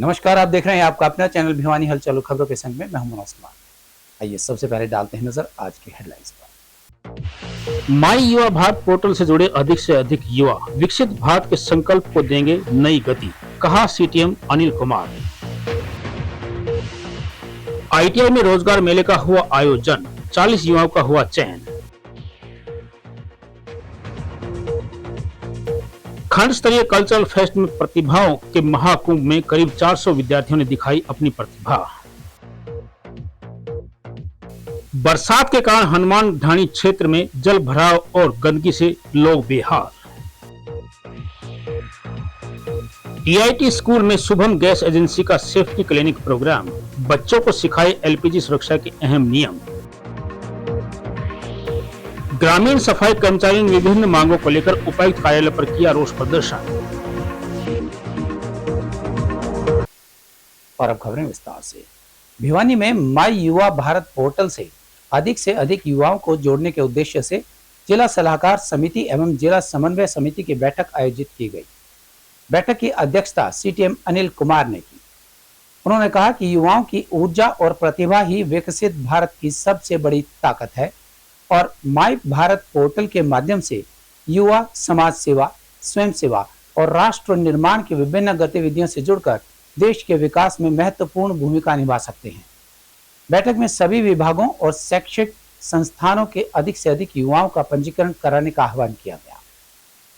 नमस्कार, आप देख रहे हैं आपका अपना चैनल भिवानी हलचल खबरों के संग में मैं हूं मनोज कुमार। आइए सबसे पहले डालते हैं नजर आज की हेडलाइंस पर। माई युवा भारत पोर्टल से अधिक युवा विकसित भारत के संकल्प को देंगे नई गति, कहा सीटीएम अनिल कुमार। आईटीआई में रोजगार मेले का हुआ आयोजन, 40 युवाओं का हुआ चयन। खंड स्तरीय कल्चरल फेस्ट में प्रतिभाओं के महाकुंभ में करीब 400 विद्यार्थियों ने दिखाई अपनी प्रतिभा। बरसात के कारण हनुमान ढाणी क्षेत्र में जल भराव और गंदगी से लोग बेहाल। टीआईटी स्कूल में शुभम गैस एजेंसी का सेफ्टी क्लिनिक प्रोग्राम, बच्चों को सिखाए एलपीजी सुरक्षा के अहम नियम। ग्रामीण सफाई कर्मचारियों ने विभिन्न मांगों को लेकर उपायुक्त कार्यालय पर किया रोष प्रदर्शन। और अब खबरें विस्तार से। भिवानी में माई युवा भारत पोर्टल से अधिक युवाओं को जोड़ने के उद्देश्य से जिला सलाहकार समिति एवं जिला समन्वय समिति की बैठक आयोजित की गई। बैठक की अध्यक्षता सीटीएम अनिल कुमार ने की। उन्होंने कहा कि युवाओं की ऊर्जा और प्रतिभा ही विकसित भारत की सबसे बड़ी ताकत है और माई भारत पोर्टल के माध्यम से युवा समाज सेवा, स्वयं सेवा और राष्ट्र निर्माण की विभिन्न गतिविधियों से जुड़कर देश के विकास में महत्वपूर्ण भूमिका निभा सकते हैं। बैठक में सभी विभागों और शैक्षिक संस्थानों के अधिक से अधिक युवाओं का पंजीकरण कराने का आह्वान किया गया।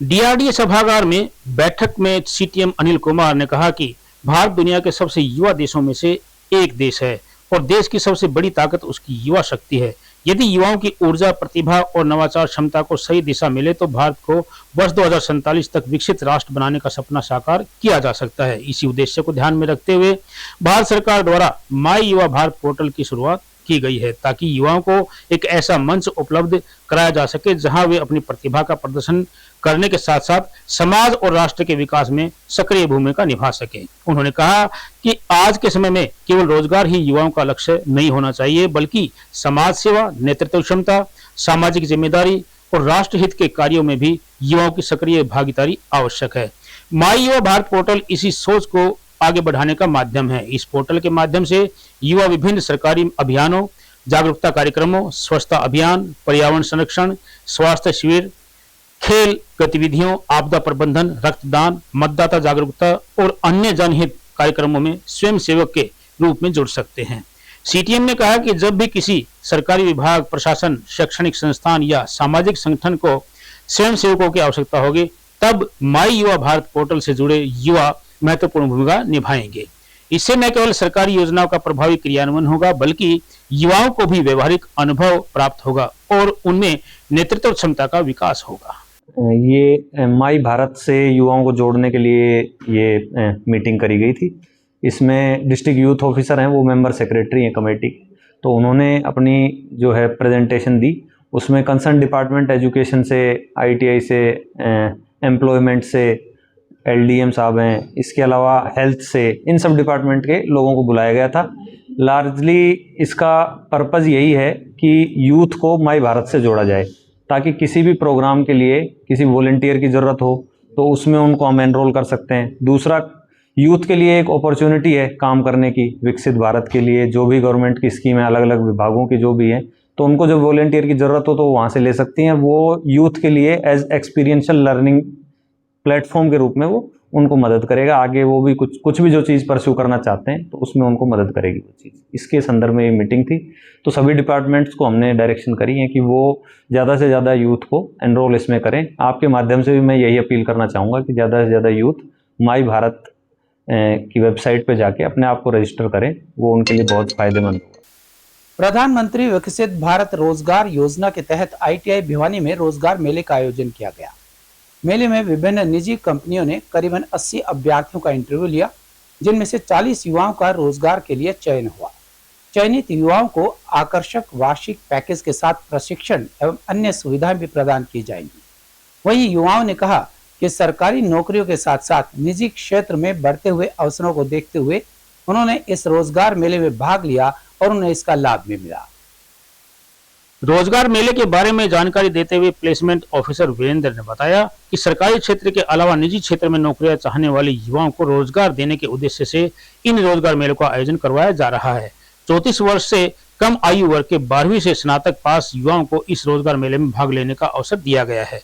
डीआरडीए सभागार में बैठक में सीटीएम अनिल कुमार ने कहा कि भारत दुनिया के सबसे युवा देशों में से एक देश है और देश की सबसे बड़ी ताकत उसकी युवा शक्ति है। यदि युवाओं की ऊर्जा, प्रतिभा और नवाचार क्षमता को सही दिशा मिले तो भारत को वर्ष 2047 तक विकसित राष्ट्र बनाने का सपना साकार किया जा सकता है। इसी उद्देश्य को ध्यान में रखते हुए भारत सरकार द्वारा माई युवा भारत पोर्टल की शुरुआत की गई है ताकि युवाओं को एक ऐसा मंच उपलब्ध कराया जा सके जहां वे अपनी प्रतिभा का प्रदर्शन करने के साथ साथ समाज और राष्ट्र के विकास में सक्रिय भूमिका निभा सके। उन्होंने कहा कि आज के समय में केवल रोजगार ही युवाओं का लक्ष्य नहीं होना चाहिए, बल्कि समाज सेवा, नेतृत्व क्षमता, सामाजिक जिम्मेदारी और राष्ट्रहित के कार्यों में भी युवाओं की सक्रिय भागीदारी आवश्यक है। माई युवा भारत पोर्टल इसी सोच को आगे बढ़ाने का माध्यम है। इस पोर्टल के माध्यम से युवा विभिन्न सरकारी अभियानों, जागरूकता कार्यक्रमों, स्वच्छता अभियान, पर्यावरण संरक्षण, स्वास्थ्य शिविर, खेल गतिविधियों, आपदा प्रबंधन, रक्तदान, मतदाता जागरूकता और अन्य जनहित कार्यक्रमों में स्वयं सेवक के रूप में जुड़ सकते हैं। सीटीएम ने कहा कि जब भी किसी सरकारी विभाग, प्रशासन, शैक्षणिक संस्थान या सामाजिक संगठन को स्वयं सेवकों की आवश्यकता होगी, तब माई युवा भारत पोर्टल से जुड़े युवा महत्वपूर्ण भूमिका निभाएंगे। इससे न केवल सरकारी योजनाओं का प्रभावी क्रियान्वयन होगा, बल्कि युवाओं को भी व्यवहारिक अनुभव प्राप्त होगा और उनमें नेतृत्व क्षमता का विकास होगा। ये माई भारत से युवाओं को जोड़ने के लिए ये मीटिंग करी गई थी। इसमें डिस्ट्रिक्ट यूथ ऑफिसर हैं, वो मेंबर सेक्रेटरी हैं कमेटी, तो उन्होंने अपनी जो है प्रेजेंटेशन दी। उसमें कंसर्न डिपार्टमेंट एजुकेशन से, आईटीआई से, एम्प्लॉयमेंट से, एलडीएम साहब हैं, इसके अलावा हेल्थ से, इन सब डिपार्टमेंट के लोगों को बुलाया गया था। लार्जली इसका पर्पज़ यही है कि यूथ को माई भारत से जोड़ा जाए ताकि किसी भी प्रोग्राम के लिए किसी वॉलंटियर की ज़रूरत हो तो उसमें उनको हम एनरोल कर सकते हैं। दूसरा, यूथ के लिए एक अपॉर्चुनिटी है काम करने की विकसित भारत के लिए। जो भी गवर्नमेंट की स्कीम है, अलग अलग विभागों की जो भी है, तो उनको जब वॉलंटियर की ज़रूरत हो तो वहाँ से ले सकती हैं। वो यूथ के लिए एज एक्सपीरियंशियल लर्निंग प्लेटफॉर्म के रूप में वो उनको मदद करेगा। आगे वो भी कुछ भी जो चीज़ परस्यू करना चाहते हैं तो उसमें उनको मदद करेगी वो चीज़। इसके संदर्भ में ये मीटिंग थी। तो सभी डिपार्टमेंट्स को हमने डायरेक्शन करी है कि वो ज़्यादा से ज़्यादा यूथ को एनरोल इसमें करें। आपके माध्यम से भी मैं यही अपील करना चाहूँगा कि ज़्यादा से ज़्यादा यूथ माई भारत की वेबसाइट पर जाके अपने आप को रजिस्टर करें, वो उनके लिए बहुत फायदेमंद होगा। प्रधानमंत्री विकसित भारत रोजगार योजना के तहत आईटीआई भिवानी में रोजगार मेले का आयोजन किया गया। मेले में विभिन्न निजी कंपनियों ने करीबन 80 अभ्यर्थियों का इंटरव्यू लिया, जिनमें से 40 युवाओं का रोजगार के लिए चयन हुआ। चयनित युवाओं को आकर्षक वार्षिक पैकेज के साथ प्रशिक्षण एवं अन्य सुविधाएं भी प्रदान की जाएंगी। वहीं युवाओं ने कहा कि सरकारी नौकरियों के साथ साथ निजी क्षेत्र में बढ़ते हुए अवसरों को देखते हुए उन्होंने इस रोजगार मेले में भाग लिया और उन्हें इसका लाभ भी मिला। रोजगार मेले के बारे में जानकारी देते हुए प्लेसमेंट ऑफिसर वीरेंद्र ने बताया कि सरकारी क्षेत्र के अलावा निजी क्षेत्र में नौकरियां चाहने वाले युवाओं को रोजगार देने के उद्देश्य से इन रोजगार मेलों का आयोजन करवाया जा रहा है। 34 वर्ष से कम आयु वर्ग के 12वीं से स्नातक पास युवाओं को इस रोजगार मेले में भाग लेने का अवसर दिया गया है।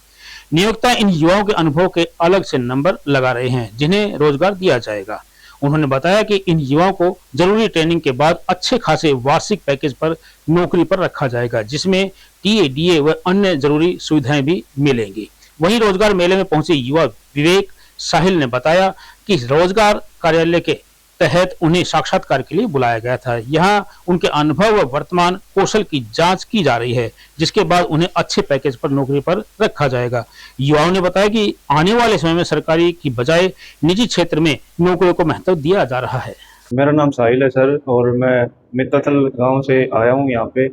नियोक्ता इन युवाओं के अनुभव के अलग से नंबर लगा रहे हैं जिन्हें रोजगार दिया जाएगा। उन्होंने बताया कि इन युवाओं को जरूरी ट्रेनिंग के बाद अच्छे खासे वार्षिक पैकेज पर नौकरी पर रखा जाएगा, जिसमें टीए, डीए व अन्य जरूरी सुविधाएं भी मिलेंगी। वहीं रोजगार मेले में पहुंचे युवा विवेक साहिल ने बताया कि रोजगार कार्यालय के तहत उन्हें साक्षात्कार के लिए बुलाया गया था। यहाँ उनके अनुभव व वर्तमान कौशल की जांच की जा रही है, जिसके बाद उन्हें अच्छे पैकेज पर नौकरी पर रखा जाएगा। युवाओं ने बताया कि आने वाले समय में सरकारी की बजाय निजी क्षेत्र में नौकरियों को महत्व दिया जा रहा है। मेरा नाम साहिल है सर, और मैं मित्तल गांव से आया हूं यहाँ पे,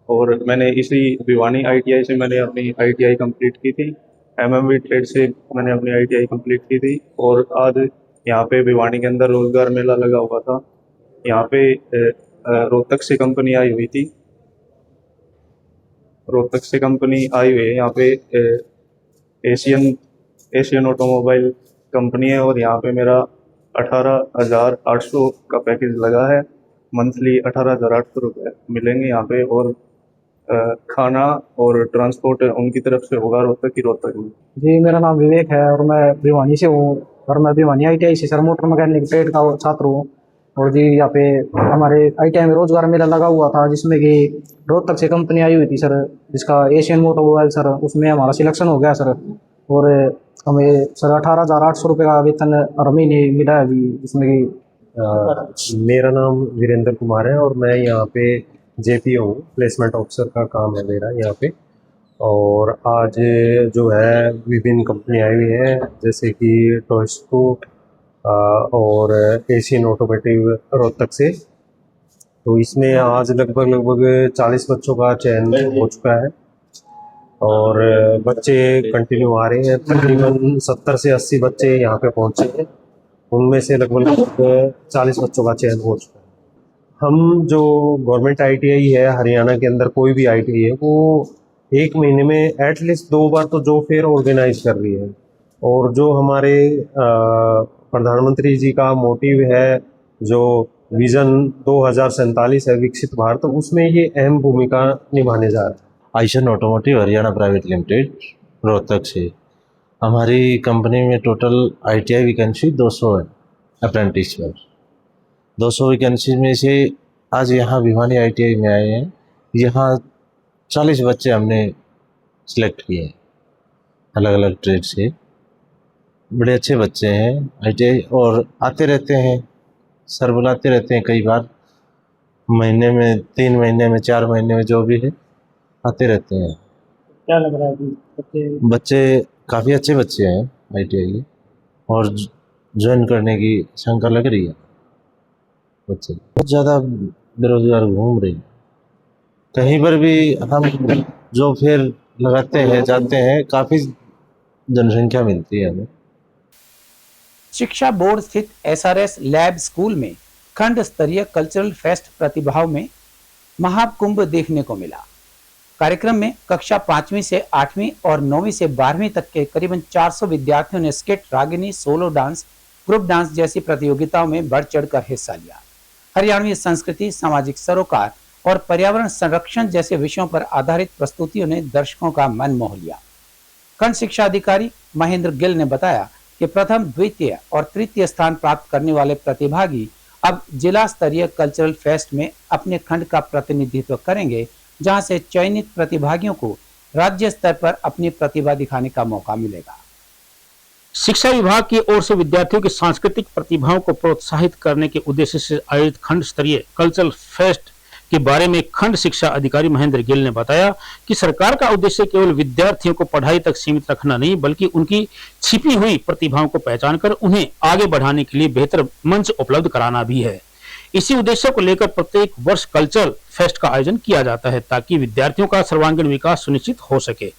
और मैंने इसी भिवानी ITI से मैंने अपनी ITI कंप्लीट की थी। MMV ट्रेड से मैंने अपनी ITI कंप्लीट की थी, और आज यहाँ पे भिवानी के अंदर रोजगार मेला लगा हुआ था। यहाँ पे रोहतक से कंपनी आई हुई थी, रोहतक से कंपनी आई हुई है। यहाँ पे एशियन ऑटोमोबाइल कंपनी है, और यहाँ पे मेरा 18,800 का पैकेज लगा है। मंथली 18,800 रुपये मिलेंगे यहाँ पे, और खाना और ट्रांसपोर्ट उनकी तरफ से होगा रोहतक में। जी, मेरा नाम विवेक है और मैं भिवानी से हूँ, और मैं भिवानी ITI से सर मोटर मैकेनिक ट्रेड का छात्र हूँ। और जी यहाँ पे हमारे ITI में रोजगार मेला लगा हुआ था, जिसमें कि रोहतक से कंपनी आई हुई थी सर, जिसका एशियन ऑटोमोबाइल सर, उसमें हमारा सिलेक्शन हो गया सर। और हमें सर 18,800 रुपये का वेतन हर महीने मिला है जी, जिसमें कि मेरा नाम वीरेंद्र कुमार है और मैं यहाँ पे JPO हूँ, प्लेसमेंट ऑफिसर का काम है मेरा यहाँ पे। और आज जो है विभिन्न कंपनी आई हुई है, जैसे कि टोस्को और एशियन ऑटोमोटिव रोहतक से। तो इसमें आज लगभग 40 बच्चों का चयन हो चुका है, और बच्चे कंटिन्यू आ रहे हैं। तकरीबन 70 से 80 बच्चे यहाँ पे पहुँचे हैं, उनमें से लगभग 40 बच्चों का चयन हो चुका है। हम जो गवर्नमेंट ITI है हरियाणा के अंदर, कोई भी ITI है, वो 1 महीने में एटलीस्ट 2 बार तो जॉब फेयर ऑर्गेनाइज कर रही है। और जो हमारे प्रधानमंत्री जी का मोटिव है, जो विजन 2047 है विकसित भारत, तो उसमें ये अहम भूमिका निभाने जा रहा है। Asian automotive Haryana private limited Rohtak से। हमारी कंपनी में टोटल ITI वैकेंसी 200 है अप्रेंटिस पर। 200 वैकेंसी में से आज यहाँ भिवानी ITI में आए हैं। यहाँ 40 बच्चे हमने सिलेक्ट किए हैं अलग अलग ट्रेड से। बड़े अच्छे बच्चे हैं ITI, और आते रहते हैं, सर बुलाते रहते हैं कई बार, महीने में 3 महीने में 4 महीने में जो भी है आते रहते हैं। क्या लग रहा है कि बच्चे काफ़ी अच्छे बच्चे हैं ITI के, और ज्वाइन करने की शंका लग रही है। बच्चे बहुत ज़्यादा बेरोजगार घूम रहे हैं, कहीं पर भी हम जो फिर लगाते हैं जाते हैं, काफ़ी जनसंख्या मिलती है हमें। शिक्षा बोर्ड स्थित SRS लैब स्कूल में खंड स्तरीय कल्चरल फेस्ट प्रतिभाओं में महाकुंभ देखने को मिला। कार्यक्रम में कक्षा 5वीं से 8वीं और 9वीं से 12वीं तक के करीबन 400 विद्यार्थियों ने skit, Ragini, solo dance, group dance जैसी प्रतियोगिताओं में बढ़ चढ़कर हिस्सा लिया। हरियाणवी संस्कृति, सामाजिक सरोकार और पर्यावरण संरक्षण जैसे विषयों पर आधारित प्रस्तुतियों ने दर्शकों का मन मोह लिया। खंड शिक्षा अधिकारी महेंद्र गिल ने बताया कि प्रथम, द्वितीय और तृतीय स्थान प्राप्त करने वाले प्रतिभागी अब जिला स्तरीय कल्चरल फेस्ट में अपने खंड का प्रतिनिधित्व करेंगे, जहां से चयनित प्रतिभागियों को राज्य स्तर पर अपनी प्रतिभा दिखाने का मौका मिलेगा। शिक्षा विभाग की ओर से विद्यार्थियों की सांस्कृतिक प्रतिभाओं को प्रोत्साहित करने के उद्देश्य से आयोजित खंड स्तरीय कल्चरल फेस्ट के बारे में खंड शिक्षा अधिकारी महेंद्र गिल ने बताया कि सरकार का उद्देश्य केवल विद्यार्थियों को पढ़ाई तक सीमित रखना नहीं, बल्कि उनकी छिपी हुई प्रतिभाओं को पहचान कर उन्हें आगे बढ़ाने के लिए बेहतर मंच उपलब्ध कराना भी है। इसी उद्देश्य को लेकर प्रत्येक वर्ष कल्चरल फेस्ट का आयोजन किया जाता है, ताकि विद्यार्थियों का सर्वांगीण विकास सुनिश्चित हो सके।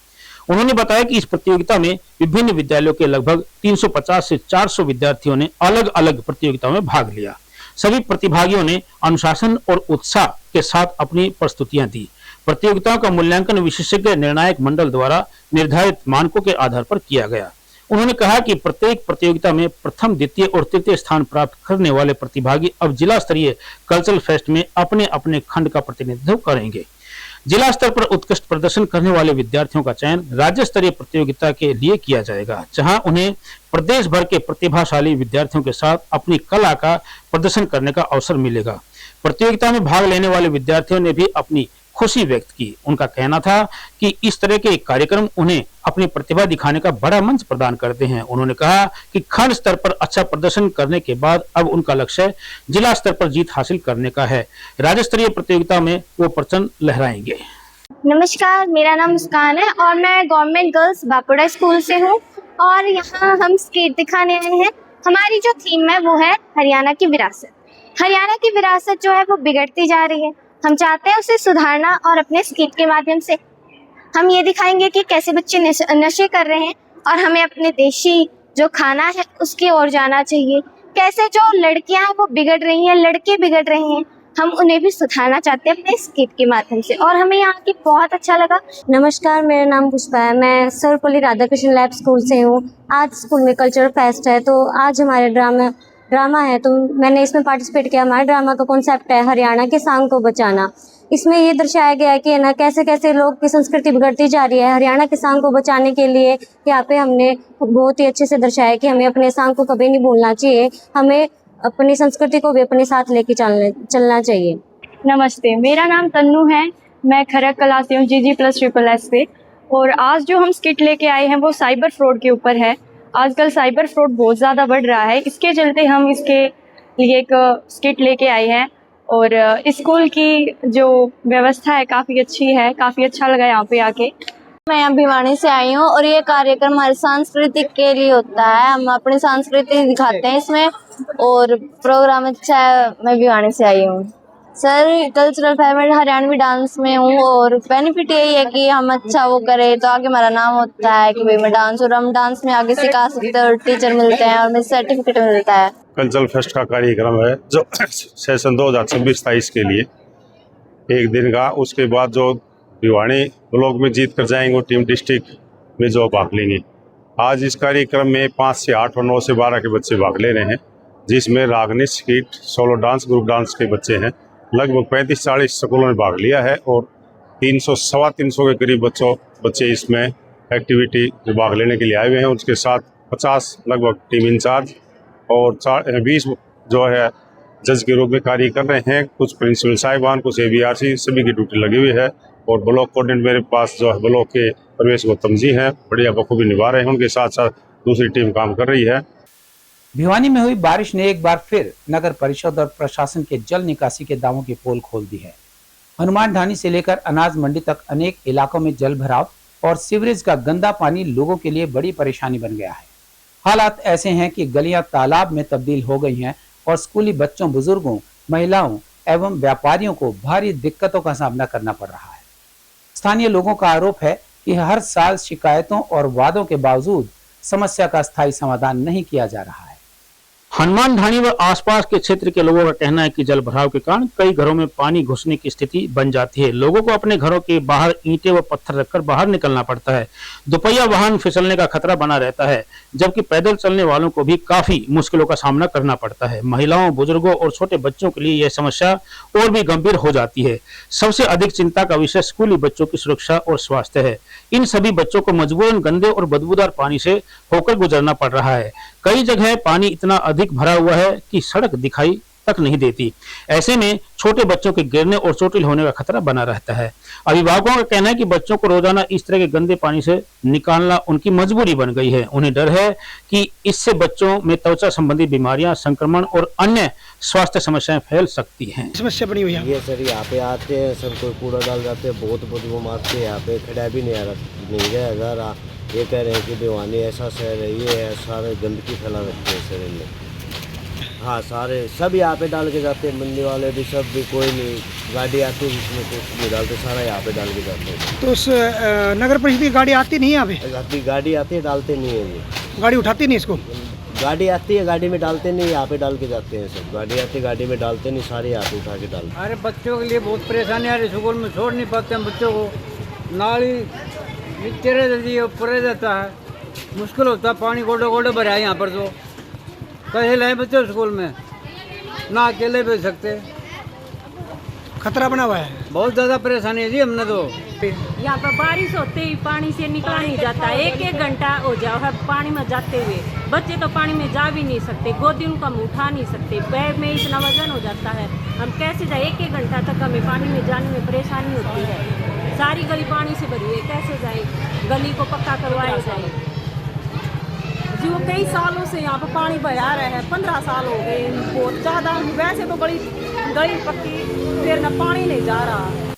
उन्होंने बताया कि इस प्रतियोगिता में विभिन्न विद्यालयों के लगभग 350 से 400 विद्यार्थियों ने अलग अलग प्रतियोगिताओं में भाग लिया। सभी प्रतिभागियों ने अनुशासन और उत्साह के साथ अपनी प्रस्तुतियां दी। प्रतियोगिताओं का मूल्यांकन विशेषज्ञ निर्णायक मंडल द्वारा निर्धारित मानकों के आधार पर किया गया। उन्होंने कहा कि प्रत्येक प्रतियोगिता में प्रथम, द्वितीय और तृतीय स्थान प्राप्त करने वाले प्रतिभागी अब जिला स्तरीय कल्चरल फेस्ट में अपने अपने खंड का प्रतिनिधित्व करेंगे। जिला स्तर पर उत्कृष्ट प्रदर्शन करने वाले विद्यार्थियों का चयन राज्य स्तरीय प्रतियोगिता के लिए किया जाएगा, जहां उन्हें प्रदेश भर के प्रतिभाशाली विद्यार्थियों के साथ अपनी कला का प्रदर्शन करने का अवसर मिलेगा। प्रतियोगिता में भाग लेने वाले विद्यार्थियों ने भी अपनी खुशी व्यक्त की। उनका कहना था कि इस तरह के कार्यक्रम उन्हें अपनी प्रतिभा दिखाने का बड़ा मंच प्रदान करते हैं। उन्होंने कहा कि खंड स्तर पर अच्छा प्रदर्शन करने के बाद अब उनका लक्ष्य जिला स्तर पर जीत हासिल करने का है। राज्य स्तरीय प्रतियोगिता में वो परचम लहराएंगे। नमस्कार, मेरा नाम मुस्कान है और मैं गवर्नमेंट गर्ल्स बापुड़ा स्कूल से हूँ और यहाँ हम स्केट दिखाने आए हैं। हमारी जो थीम है वो है हरियाणा की विरासत। हरियाणा की विरासत जो है वो बिगड़ती जा रही है। हम चाहते हैं उसे सुधारना और अपने स्केट के माध्यम से हम ये दिखाएंगे कि कैसे बच्चे नशे कर रहे हैं और हमें अपने देशी जो खाना है उसकी ओर जाना चाहिए। कैसे जो लड़कियां हैं वो बिगड़ रही हैं, लड़के बिगड़ रहे हैं, हम उन्हें भी सुधारना चाहते हैं अपने स्केट के माध्यम से और हमें यहाँ की बहुत अच्छा लगा। नमस्कार, मेरा नाम पुष्पा है। मैं सर्वपल्ली राधाकृष्ण लैब स्कूल से हूँ। आज स्कूल में कल्चरल फेस्ट है तो आज हमारे ड्रामा है तो मैंने इसमें पार्टिसिपेट किया। हमारे ड्रामा का कॉन्सेप्ट है हरियाणा की सांग को बचाना। इसमें ये दर्शाया गया है कि ना कैसे कैसे लोग की संस्कृति बिगड़ती जा रही है। हरियाणा के सांग को बचाने के लिए यहाँ पे हमने बहुत ही अच्छे से दर्शाया कि हमें अपने सांग को कभी नहीं भूलना चाहिए, हमें अपनी संस्कृति को भी अपने साथ लेके चलना चाहिए। नमस्ते, मेरा नाम तन्नू है। मैं खरक कला से हूँ, GG+SSS से। और आज जो हम स्किट लेके आए हैं वो साइबर फ्रॉड के ऊपर है। आजकल साइबर फ्रॉड बहुत ज़्यादा बढ़ रहा है, इसके चलते हम इसके लिए एक स्किट लेके आए हैं। और स्कूल की जो व्यवस्था है काफ़ी अच्छी है, काफ़ी अच्छा लगा यहाँ पे आके। मैं यहाँ भिवानी से आई हूँ और ये कार्यक्रम हमारे सांस्कृतिक के लिए होता है। हम अपनी संस्कृति दिखाते हैं इसमें और प्रोग्राम अच्छा है। मैं भिवानी से आई हूँ sir. Cultural fest Haryanvi dance में हूँ और बेनिफिट यही है कि हम अच्छा वो करें तो आगे हमारा नाम होता है कि भाई मैं डांस, और हम डांस में आगे सिखा सकते हैं और टीचर मिलते हैं और मुझे सर्टिफिकेट मिलता है। कल्चरल फेस्ट का कार्यक्रम है जो सेशन 2026-27 के लिए एक दिन का। उसके बाद जो भिवानी ब्लॉक में जीत कर जाएंगे वो टीम डिस्ट्रिक्ट में जो भाग लेंगे। आज इस कार्यक्रम में 5 से 8 और 9 से 12 के बच्चे भाग ले रहे हैं, जिसमें Ragini, skit, solo dance, group dance के बच्चे हैं। लगभग 35-40 स्कूलों ने भाग लिया है और 300-325 के करीब बच्चे इसमें एक्टिविटी में भाग लेने के लिए आए हुए हैं। उसके साथ 50 लगभग टीम इंचार्ज और 20 जो है जज के रूप में कार्य कर रहे हैं। कुछ प्रिंसिपल साहिबान, कुछ ABRC, सभी की ड्यूटी लगी हुई है। और ब्लॉक कोऑर्डिनेटर मेरे पास जो है ब्लॉक के प्रवेश गौतम जी हैं, बढ़िया बखूबी निभा रहे हैं। उनके साथ साथ दूसरी टीम काम कर रही है। भिवानी में हुई बारिश ने एक बार फिर नगर परिषद और प्रशासन के जल निकासी के दावों की पोल खोल दी है। हनुमान ढानी से लेकर अनाज मंडी तक अनेक इलाकों में जल भराव और सीवरेज का गंदा पानी लोगों के लिए बड़ी परेशानी बन गया है। हालात ऐसे हैं कि गलियां तालाब में तब्दील हो गई हैं और स्कूली बच्चों, बुजुर्गों, महिलाओं एवं व्यापारियों को भारी दिक्कतों का सामना करना पड़ रहा है। स्थानीय लोगों का आरोप है कि हर साल शिकायतों और वादों के बावजूद समस्या का स्थायी समाधान नहीं किया जा रहा है। हनुमान ढाणी व आसपास के क्षेत्र के लोगों का कहना है कि जल भराव के कारण कई घरों में पानी घुसने की स्थिति बन जाती है। लोगों को अपने घरों के बाहर ईंटें व पत्थर रखकर बाहर निकलना पड़ता है। दोपहिया वाहन फिसलने का खतरा बना रहता है, जबकि पैदल चलने वालों को भी काफी मुश्किलों का सामना करना पड़ता है। महिलाओं, बुजुर्गों और छोटे बच्चों के लिए यह समस्या और भी गंभीर हो जाती है। सबसे अधिक चिंता का विषय स्कूली बच्चों की सुरक्षा और स्वास्थ्य है। इन सभी बच्चों को मजबूरन गंदे और बदबूदार पानी से होकर गुजरना पड़ रहा है। कई जगह पानी इतना अधिक भरा हुआ है कि सड़क दिखाई तक नहीं देती। ऐसे में छोटे बच्चों के गिरने और चोटिल होने का खतरा बना रहता है। अभिभावकों का कहना है कि बच्चों को रोजाना इस तरह के गंदे पानी से निकालना उनकी मजबूरी बन गई है। उन्हें डर है कि इससे बच्चों में त्वचा संबंधी बीमारियां, संक्रमण और अन्य स्वास्थ्य समस्याएं फैल सकती हैं। समस्या बनी हुई है ये सर। यहाँ पे आते हैं सब, कोई कूड़ा डाल जाते हैं, बहुत बदबू मारते हैं। यहाँ पे खड़ा भी नहीं आ रहा। ये कह रहे हैं कि भिवानी ऐसा शहर है, ये है, सारे गंदगी फैला रखते हैं शहर में। हाँ, सारे सब यहाँ पे डाल के जाते हैं, मंडी वाले भी, सब भी, कोई नहीं। गाड़ी आती है इसमें कुछ नहीं डालते, सारा यहाँ पे डाल के जाते हैं। तो उस नगर परिषद की गाड़ी आती नहीं है यहाँ पे? गाड़ी आती है, डालते नहीं है ये। गाड़ी उठाती नहीं इसको? गाड़ी आती है, गाड़ी में डालते नहीं, यहाँ पे डाल के जाते हैं सब। गाड़ी आती है, गाड़ी में डालते नहीं, सारे यहाँ पे उठा के डालते। अरे बच्चों के लिए बहुत परेशानी आ रही, स्कूल में छोड़ नहीं पाते हैं बच्चों को। नाली नीचे रह जाती है, ऊपर रह जाता है, मुश्किल होता है। पानी गोडे गोडे भरा है यहाँ पर, तो कैसे लाए बच्चों स्कूल में, ना अकेले भेज सकते, खतरा बना हुआ है। बहुत ज़्यादा परेशानी है जी हमने तो। यहाँ पर बारिश होते ही पानी से निकला नहीं जाता, एक एक घंटा हो जाओ है पानी में जाते हुए। बच्चे तो पानी में जा भी नहीं सकते, गोदी उनका हम उठा नहीं सकते, बैग में इतना वजन हो जाता है, हम कैसे जाए। एक एक घंटा तक हमें पानी में जाने में परेशानी होती है। सारी गली पानी से भरी है, कैसे जाए, गली को पक्का करवाया जाए जी। वो कई सालों से यहाँ पर पानी भरा रहा है, 15 साल हो गए, बहुत ज़्यादा। वैसे तो बड़ी गली पक्की, फिर न पानी नहीं जा रहा।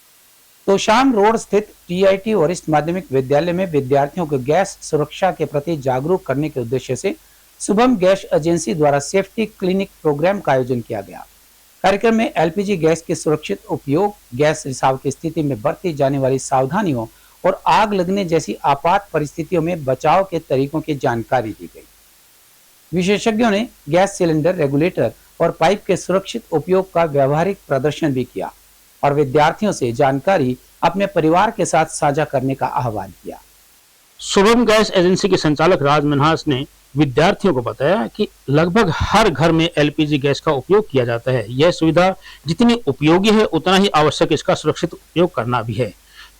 तो शाम रोड स्थित टीआईटी वरिष्ठ माध्यमिक विद्यालय में विद्यार्थियों को गैस सुरक्षा के प्रति जागरूक करने के उद्देश्य से शुभम गैस एजेंसी द्वारा सेफ्टी क्लिनिक प्रोग्राम का आयोजन किया गया। कार्यक्रम में एलपीजी गैस के सुरक्षित उपयोग, गैस रिसाव की स्थिति में बरती जाने वाली सावधानियों और आग लगने जैसी आपात परिस्थितियों में बचाव के तरीकों की जानकारी दी गई। विशेषज्ञों ने गैस सिलेंडर, रेगुलेटर और पाइप के सुरक्षित उपयोग का व्यावहारिक प्रदर्शन भी किया और विद्यार्थियों से जानकारी अपने परिवार के साथ साझा करने का आह्वान किया। शुभम गैस एजेंसी के संचालक राज मिन्हास ने विद्यार्थियों को बताया कि लगभग हर घर में एलपीजी गैस का उपयोग किया जाता है। यह सुविधा जितनी उपयोगी है उतना ही आवश्यक इसका सुरक्षित उपयोग करना भी है।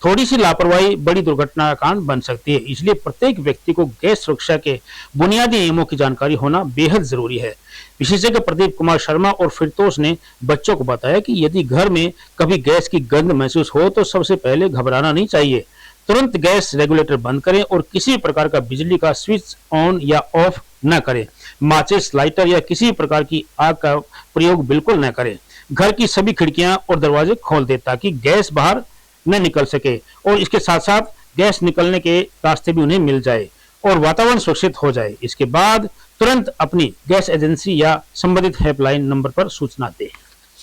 थोड़ी सी लापरवाही बड़ी दुर्घटना का कारण बन सकती है, इसलिए प्रत्येक व्यक्ति को गैस सुरक्षा के बुनियादी नियमों की जानकारी होना बेहद जरूरी है। विशेषज्ञ प्रदीप कुमार शर्मा और फिरदौस ने बच्चों को बताया कि यदि घर में कभी गैस की गंध महसूस हो तो सबसे पहले घबराना नहीं चाहिए। तुरंत गैस रेगुलेटर बंद करें और किसी प्रकार का बिजली का स्विच ऑन या ऑफ न करें। माचिस, लाइटर या किसी प्रकार की आग का प्रयोग बिल्कुल न करें। घर की सभी खिड़कियां और दरवाजे खोल दें ताकि गैस बाहर न निकल सके और इसके साथ साथ गैस निकलने के रास्ते भी उन्हें मिल जाए और वातावरण सुरक्षित हो जाए। इसके बाद तुरंत अपनी गैस एजेंसी या संबंधित हेल्पलाइन नंबर पर सूचना दें।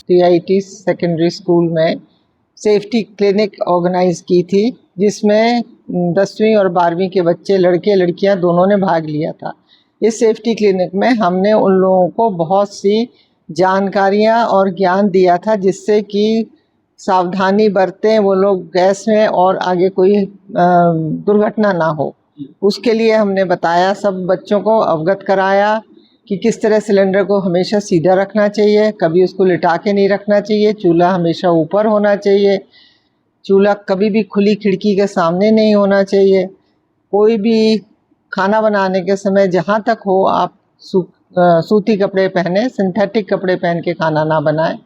टीआईटी सेकेंडरी स्कूल में सेफ्टी क्लिनिक ऑर्गेनाइज की थी, जिसमें 10वीं और 12वीं के बच्चे, लड़के लड़कियां दोनों ने भाग लिया था। इस सेफ्टी क्लिनिक में हमने उन लोगों को बहुत सी जानकारियां और ज्ञान दिया था, जिससे कि सावधानी बरतें वो लोग गैस में और आगे कोई दुर्घटना ना हो। उसके लिए हमने बताया, सब बच्चों को अवगत कराया कि किस तरह सिलेंडर को हमेशा सीधा रखना चाहिए, कभी उसको लिटा के नहीं रखना चाहिए, चूल्हा हमेशा ऊपर होना चाहिए, चूल्हा कभी भी खुली खिड़की के सामने नहीं होना चाहिए। कोई भी खाना बनाने के समय जहाँ तक हो आप सूती कपड़े पहने, सिंथेटिक कपड़े पहन के खाना ना बनाएं।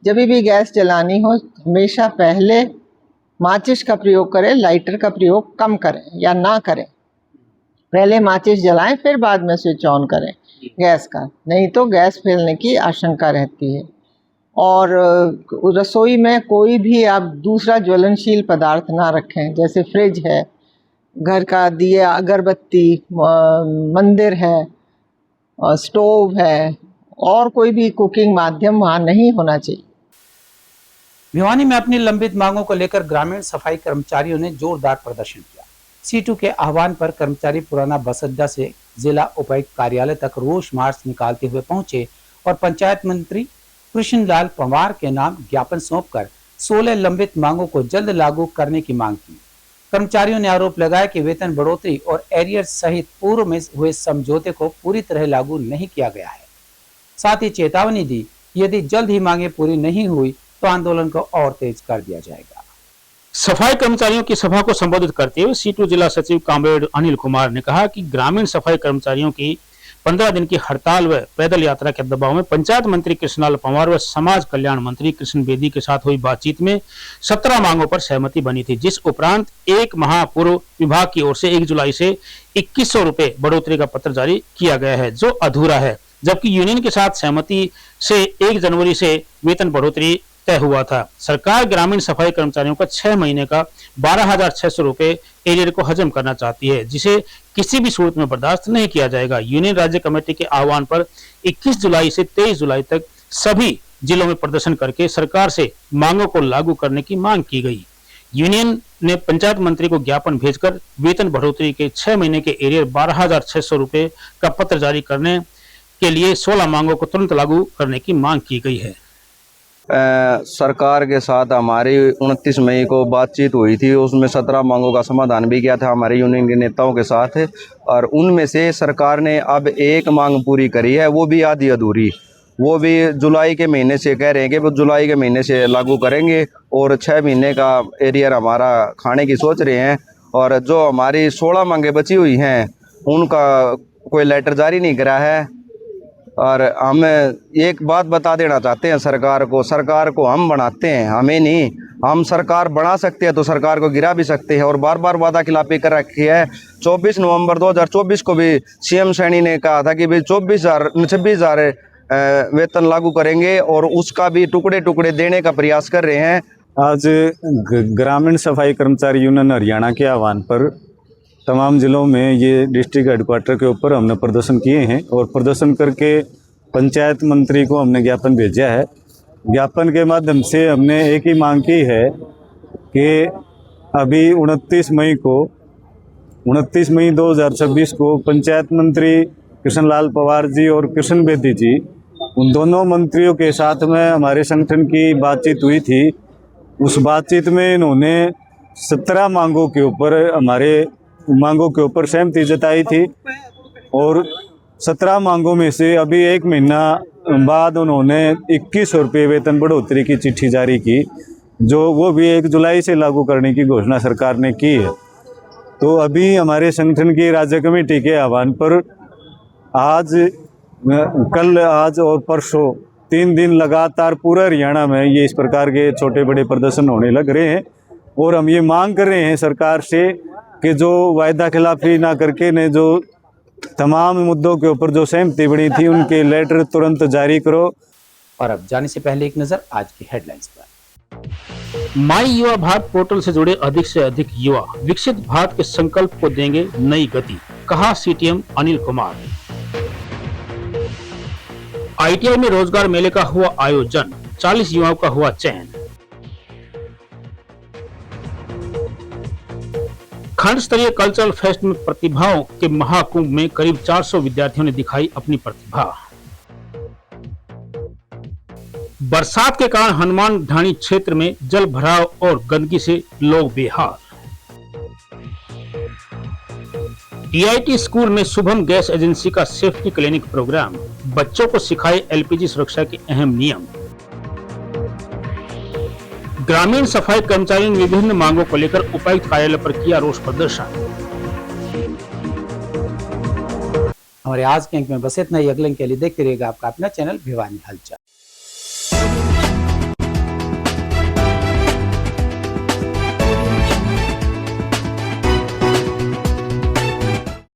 जब भी गैस जलानी हो हमेशा पहले माचिस का प्रयोग करें, लाइटर का प्रयोग कम करें या ना करें। पहले माचिस जलाएं फिर बाद में स्विच ऑन करें गैस का, नहीं तो गैस फैलने की आशंका रहती है। और रसोई में कोई भी आप दूसरा ज्वलनशील पदार्थ ना रखें, जैसे फ्रिज है, घर का दिया, अगरबत्ती, मंदिर है, स्टोव है, और कोई भी कुकिंग माध्यम वहाँ नहीं होना चाहिए। भिवानी में अपनी लंबित मांगों को लेकर ग्रामीण सफाई कर्मचारियों ने जोरदार प्रदर्शन किया। C2 के आह्वान पर कर्मचारी पुराना बस अड्डा से जिला उपायुक्त कार्यालय तक रोष मार्च निकालते हुए पहुंचे और पंचायत मंत्री कृष्णलाल पंवार के नाम ज्ञापन सौंपकर 16 लंबित मांगों को जल्द लागू करने की मांग की। कर्मचारियों ने आरोप लगाया कि वेतन बढ़ोतरी और एरियर सहित पूर्व में हुए समझौते को पूरी तरह लागू नहीं किया गया है। साथ ही चेतावनी दी, यदि जल्द ही मांगे पूरी नहीं हुई तो आंदोलन को और तेज कर दिया जाएगा। सफाई कर्मचारियों की सभा को संबोधित करते हुए C2 जिला सचिव कामरेड अनिल कुमार ने कहा कि ग्रामीण सफाई कर्मचारियों की 15 दिन की हड़ताल व पैदल यात्रा के दबाव में पंचायत मंत्री कृष्णलाल पंवार व समाज कल्याण मंत्री कृष्ण बेदी के साथ हुई बातचीत में 17 मांगों पर सहमति बनी थी, जिस उपरांत एक माह पूर्व विभाग की ओर से 1 जुलाई से 2100 रुपए बढ़ोतरी का पत्र जारी किया गया है, जो अधूरा है, जबकि यूनियन के साथ सहमति से 1 जनवरी से वेतन बढ़ोतरी तय हुआ था। सरकार ग्रामीण सफाई कर्मचारियों का 6 महीने का 12,600 रुपए एरियर को हजम करना चाहती है, जिसे किसी भी सूरत में बर्दाश्त नहीं किया जाएगा। यूनियन राज्य कमेटी के आह्वान पर 21 जुलाई से 23 जुलाई तक सभी जिलों में प्रदर्शन करके सरकार से मांगों को लागू करने की मांग की गई। यूनियन ने पंचायत मंत्री को ज्ञापन भेजकर वेतन बढ़ोतरी के 6 महीने के एरियर 12,600 रुपए का पत्र जारी करने के लिए 16 मांगों को तुरंत लागू करने की मांग की गई है। सरकार के साथ हमारी 29 मई को बातचीत हुई थी, उसमें 17 मांगों का समाधान भी किया था हमारे यूनियन के नेताओं के साथ, और उनमें से सरकार ने अब एक मांग पूरी करी है, वो भी आधी अधूरी। वो भी जुलाई के महीने से कह रहे हैं कि वो जुलाई के महीने से लागू करेंगे, और 6 महीने का एरियर हमारा खाने की सोच रहे हैं। और जो हमारी 16 मांगें बची हुई हैं उनका कोई लेटर जारी नहीं करा है। और हम एक बात बता देना चाहते हैं सरकार को हम बनाते हैं, हमें नहीं। हम सरकार बना सकते हैं तो सरकार को गिरा भी सकते हैं, और बार बार वादा खिलाफी कर रखी है। 24 नवंबर 2024 को भी सीएम सैनी ने कहा था कि भाई 26,000 वेतन लागू करेंगे, और उसका भी टुकड़े टुकड़े देने का प्रयास कर रहे हैं। आज ग्रामीण सफाई कर्मचारी यूनियन हरियाणा के आह्वान पर तमाम ज़िलों में ये डिस्ट्रिक्ट हेडक्वार्टर के ऊपर हमने प्रदर्शन किए हैं, और प्रदर्शन करके पंचायत मंत्री को हमने ज्ञापन भेजा है। ज्ञापन के माध्यम से हमने एक ही मांग की है कि अभी 29 मई 2026 को पंचायत मंत्री कृष्ण लाल पवार जी और कृष्ण बेदी जी, उन दोनों मंत्रियों के साथ में हमारे संगठन की बातचीत हुई थी। उस बातचीत में इन्होंने 17 मांगों के ऊपर सहमति जताई थी, और 17 मांगों में से अभी 1 महीना बाद उन्होंने 2100 रुपये वेतन बढ़ोतरी की चिट्ठी जारी की, जो वो भी 1 जुलाई से लागू करने की घोषणा सरकार ने की है। तो अभी हमारे संगठन की राज्य कमेटी के आह्वान पर आज और परसों 3 दिन लगातार पूरा हरियाणा में ये इस प्रकार के छोटे बड़े प्रदर्शन होने लग रहे हैं, और हम ये मांग कर रहे हैं सरकार से कि जो वायदा खिलाफी ना करके ने जो तमाम मुद्दों के ऊपर जो सहमति बनी थी उनके लेटर तुरंत जारी करो। और अब जाने से पहले एक नजर आज की हेडलाइंस पर। माई युवा भारत पोर्टल से जुड़े अधिक से अधिक युवा विकसित भारत के संकल्प को देंगे नई गति, कहा सीटीएम अनिल कुमार। आईटीआई में रोजगार मेले का हुआ आयोजन, 40 युवाओं का हुआ चयन। खंड स्तरीय कल्चरल फेस्ट में प्रतिभाओं के महाकुंभ में करीब 400 विद्यार्थियों ने दिखाई अपनी प्रतिभा। बरसात के कारण हनुमान ढाणी क्षेत्र में जल भराव और गंदगी से लोग बेहाल। टीआईटी स्कूल में शुभम गैस एजेंसी का सेफ्टी क्लिनिक प्रोग्राम, बच्चों को सिखाए एलपीजी सुरक्षा के अहम नियम। ग्रामीण सफाई कर्मचारियों ने विभिन्न मांगों को लेकर उपायुक्त कार्यालय पर किया रोष प्रदर्शन। हमारे आज के अंक में बस इतना ही। अगले अंक के लिए देखते रहिएगा आपका अपना चैनल भिवानी हलचल।